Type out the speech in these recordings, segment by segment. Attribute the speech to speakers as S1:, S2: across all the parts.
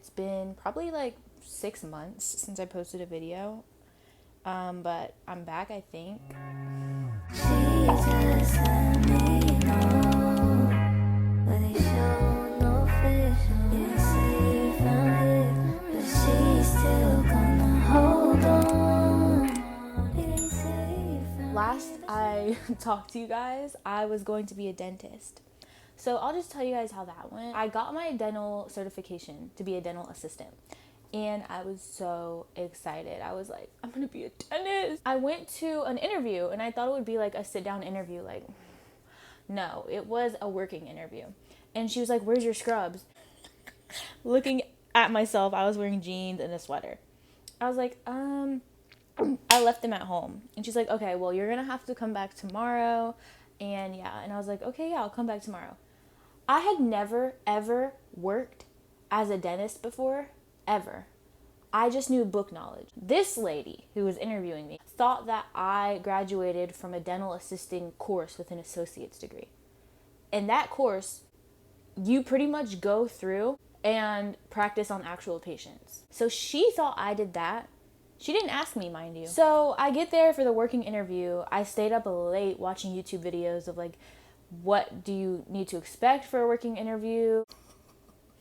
S1: It's been probably like 6 months since I posted a video. But I'm back, I think. Jesus, let me know, but they show no vision. They say you found it, but she's still gonna hold on. They say you found Last I talked to you guys, I was going to be a dentist. So I'll just tell you guys how that went. I got my dental certification to be a dental assistant. And I was so excited. I was like, I'm gonna be a dentist. I went to an interview and I thought it would be like a sit down interview. Like, no, it was a working interview. And she was like, where's your scrubs? Looking at myself, I was wearing jeans and a sweater. I was like, I left them at home. And she's like, okay, well, you're gonna have to come back tomorrow. And yeah, and I was like, okay, yeah, I'll come back tomorrow. I had never, ever worked as a dentist before. Ever. I just knew book knowledge. This lady who was interviewing me thought that I graduated from a dental assisting course with an associate's degree. And that course, you pretty much go through and practice on actual patients. So she thought I did that. She didn't ask me, mind you. So I get there for the working interview. I stayed up late watching YouTube videos of like, what do you need to expect for a working interview?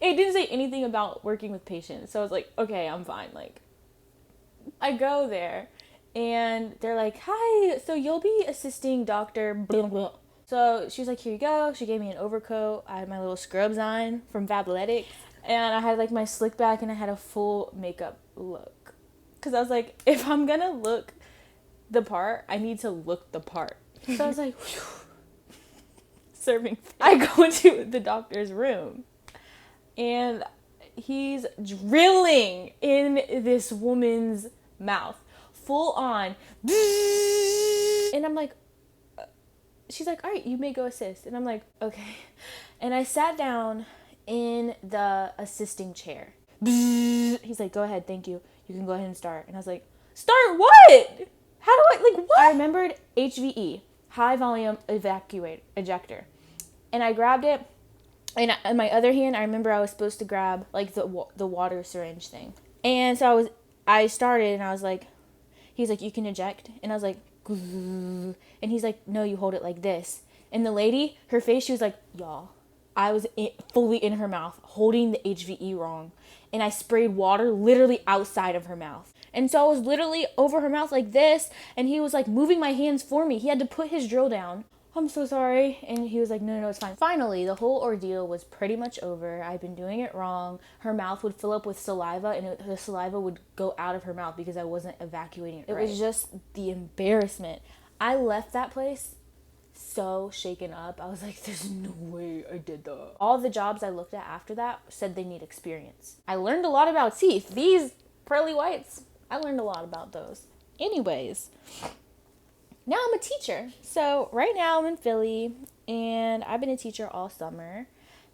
S1: It didn't say anything about working with patients. So I was like, okay, I'm fine. Like, I go there and they're like, hi, so you'll be assisting Dr. blah, blah. So she was like, here you go. She gave me an overcoat. I had my little scrubs on from Fabletics. And I had like my slick back and I had a full makeup look. Because I was like, if I'm going to look the part, I need to look the part. So I was like, whew, serving. I go into the doctor's room. And he's drilling in this woman's mouth, full on. And I'm like, she's like, all right, you may go assist. And I'm like, okay. And I sat down in the assisting chair. He's like, go ahead, thank you. You can go ahead and start. And I was like, start what? How do I, like, what? I remembered HVE, high volume ejector. And I grabbed it. And in my other hand, I remember I was supposed to grab like the water syringe thing. And so I started and I was like, he's like, you can eject. And I was like, and he's like, no, you hold it like this. And the lady, her face, she was like, y'all, I was fully in her mouth holding the HVE wrong. And I sprayed water literally outside of her mouth. And so I was literally over her mouth like this. And he was like moving my hands for me. He had to put his drill down. I'm so sorry. And he was like, no, it's fine. Finally, the whole ordeal was pretty much over. I'd been doing it wrong. Her mouth would fill up with saliva and the saliva would go out of her mouth because I wasn't evacuating it right. It was just the embarrassment. I left that place so shaken up. I was like, there's no way I did that. All the jobs I looked at after that said they need experience. I learned a lot about teeth. These pearly whites, I learned a lot about those. Anyways, now I'm a teacher. So right now I'm in Philly and I've been a teacher all summer.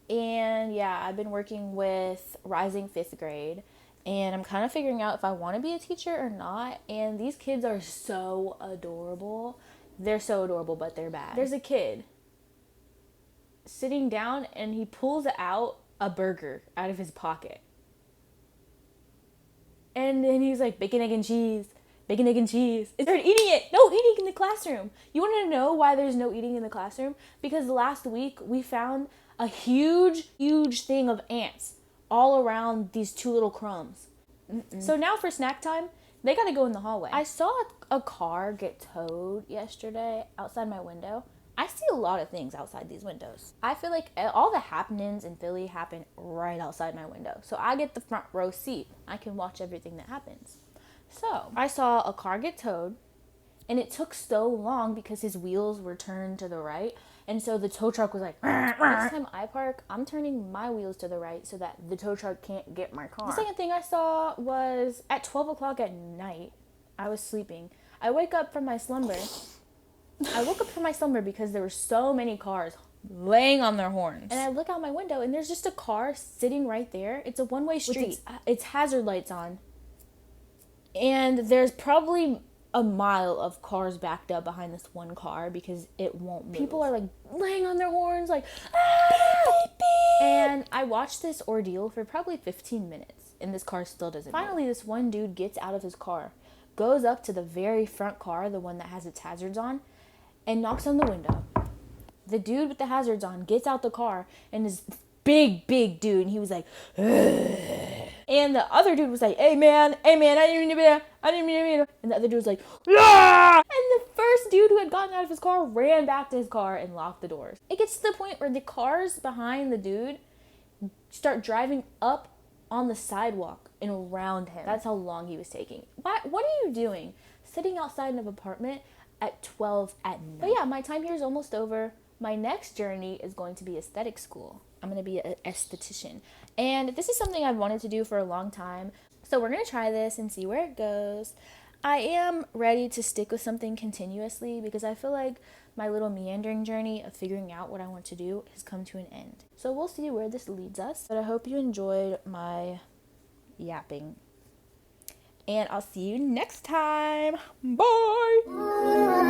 S1: And yeah, I've been working with rising 5th grade and I'm kind of figuring out if I want to be a teacher or not. And these kids are so adorable. They're so adorable, but they're bad. There's a kid sitting down and he pulls out a burger out of his pocket. And then he's like, bacon, egg, and cheese. Bacon, egg, and cheese. They started eating it. No eating in the classroom. You want to know why there's no eating in the classroom? Because last week we found a huge, huge thing of ants all around these 2 little crumbs. So now for snack time, they got to go in the hallway. I saw a car get towed yesterday outside my window. I see a lot of things outside these windows. I feel like all the happenings in Philly happen right outside my window. So I get the front row seat. I can watch everything that happens. So I saw a car get towed and it took so long because his wheels were turned to the right. And so the tow truck was like, next time I park, I'm turning my wheels to the right so that the tow truck can't get my car. The second thing I saw was at 12 o'clock at night, I was sleeping. I woke up from my slumber because there were so many cars laying on their horns. And I look out my window and there's just a car sitting right there. It's a one-way street. It's hazard lights on. And there's probably a mile of cars backed up behind this one car because it won't move. People are like laying on their horns like, ah, beep, beep.
S2: And I watched this ordeal for probably 15 minutes, and this car still doesn't move. Finally, this one dude gets out of his car, goes up to the very front car, the one that has its hazards on, and knocks on the window. The dude with the hazards on gets out the car, and this big dude, and he was like, ugh. And the other dude was like, hey man, I didn't mean to. And the other dude was like, ah! And the first dude who had gotten out of his car ran back to his car and locked the doors. It gets to the point where the cars behind the dude start driving up on the sidewalk and around him. That's how long he was taking. What are you doing? Sitting outside of an apartment at 12 at night. But yeah, my time here is almost over. My next journey is going to be aesthetic school. I'm going to be an esthetician. And this is something I've wanted to do for a long time. So we're going to try this and see where it goes. I am ready to stick with something continuously because I feel like my little meandering journey of figuring out what I want to do has come to an end. So we'll see where this leads us. But I hope you enjoyed my yapping. And I'll see you next time. Bye!